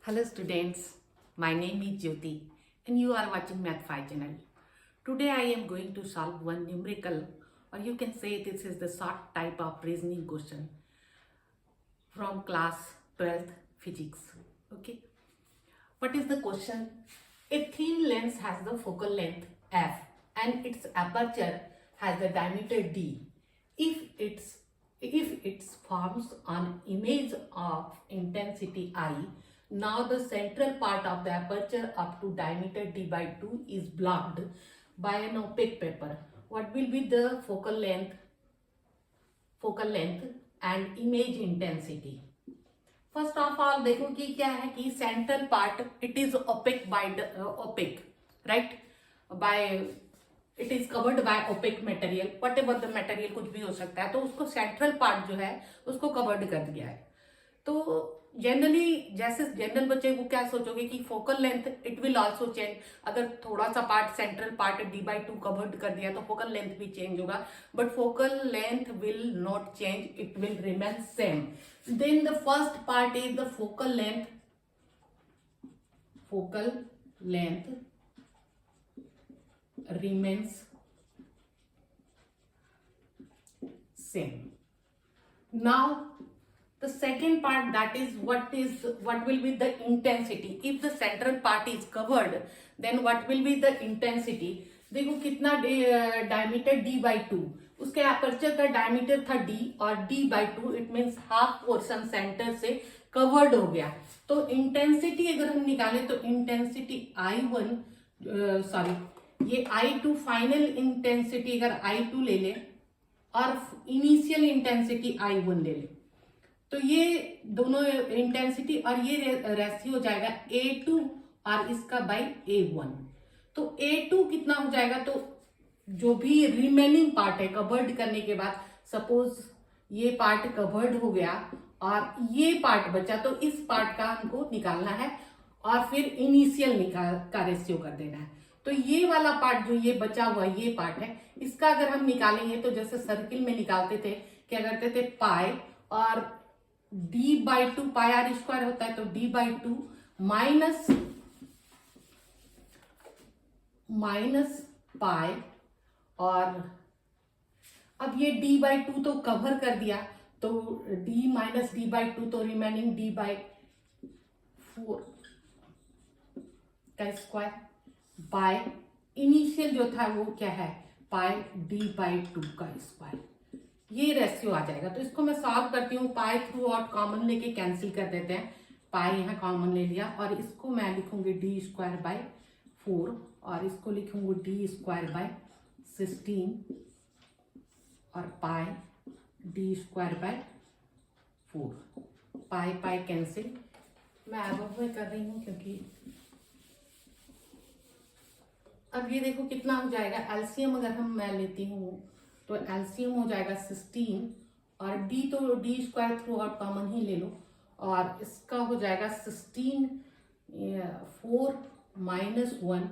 Hello students, my name is Jyoti and you are watching Math 5 channel. Today I am going to solve one numerical, or you can say this is the short type of reasoning question from class 12th physics. Okay. What is the question? A thin lens has the focal length f and its aperture has the diameter d. If it forms an image of intensity I, now the central part of the aperture up to diameter d by 2 is blocked by an opaque paper. What will be the focal length and image intensity? First of all देखो कि क्या है कि central part it is opaque by opaque, right, by it is covered by opaque material, whatever the material कुछ भी हो सकता है, तो उसको सेंट्रल पार्ट जो है उसको कवर्ड कर दिया है. तो जनरली जैसे जनरल बच्चे को क्या सोचोगे कि focal length it will also change. अगर थोड़ा सा part central part d/2 covered कर दिया तो फोकल लेंथ भी चेंज होगा, but focal length will not change, it will remain same. Then the first part is the focal length remains same. Now the second part, that is what will be the intensity. If the central part is covered, then what will be the intensity? देखो कितना diameter d/2, उसके aperture का diameter था d और d/2, it means half portion centre से covered हो गया. तो इंटेंसिटी अगर हम निकालें तो इंटेंसिटी I1 ये I2 फाइनल इंटेंसिटी अगर I2 ले ले और इनिशियल इंटेंसिटी I1 ले ले, तो ये दोनों इंटेंसिटी और ये रेशियो हो जाएगा A2 और इसका बाई A1. तो A2 कितना हो जाएगा, तो जो भी रिमेनिंग पार्ट है कवर्ड करने के बाद, सपोज ये पार्ट कवर्ड हो गया और ये पार्ट बचा, तो इस पार्ट का हमको निकालना है और फिर इनिशियल का रेशियो कर देना है. तो ये वाला पार्ट जो ये बचा हुआ ये पार्ट है, इसका अगर हम निकालेंगे तो जैसे सर्किल में निकालते थे, क्या करते थे, पाई और d/2 पाई आर स्क्वायर होता है, तो d/2 माइनस पाई, और अब ये d/2 तो कवर कर दिया, तो d माइनस d/2 तो रिमेनिंग d/4 का स्क्वायर बाय इनिशियल जो था वो क्या है, पाई d/2 का स्क्वायर. ये रेशियो आ जाएगा. तो इसको मैं सॉल्व करती हूँ. पाई थ्रू आउट कॉमन लेके कैंसिल कर देते हैं. पाई यहाँ कॉमन ले लिया और इसको मैं लिखूंगी d²/4 और इसको लिखूंगी d²/16 और पाई d²/4. Pi cancel. मैं अब में कर रही हूँ क्योंकि अब ये देखो कितना हो जाएगा. एलसीएम अगर मैं लेती हूँ तो एलसीएम हो जाएगा 16 और d तो d² थ्रू आउट कॉमन ही ले लो, और इसका हो जाएगा 16 4 -1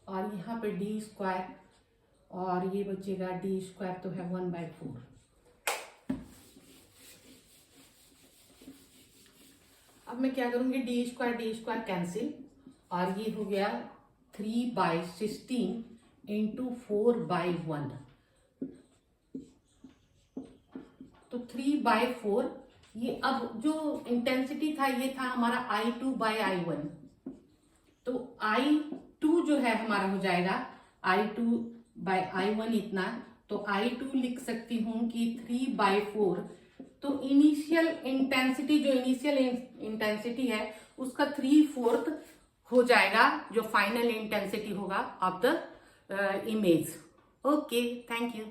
और यहाँ पे d² और ये बचेगा d² तो है 1/4. अब मैं क्या करूँगी, d² कैंसिल और ये हो गया 3/16 इंटू 4/1. तो 3/4. ये अब जो इंटेंसिटी था ये था हमारा I2/I1. तो I2 जो है हमारा हो जाएगा I2/I1 इतना, तो I2 लिख सकती हूं कि 3/4. तो इनिशियल इंटेंसिटी है उसका 3/4 हो जाएगा जो फाइनल इंटेंसिटी होगा of the image. Okay, thank you.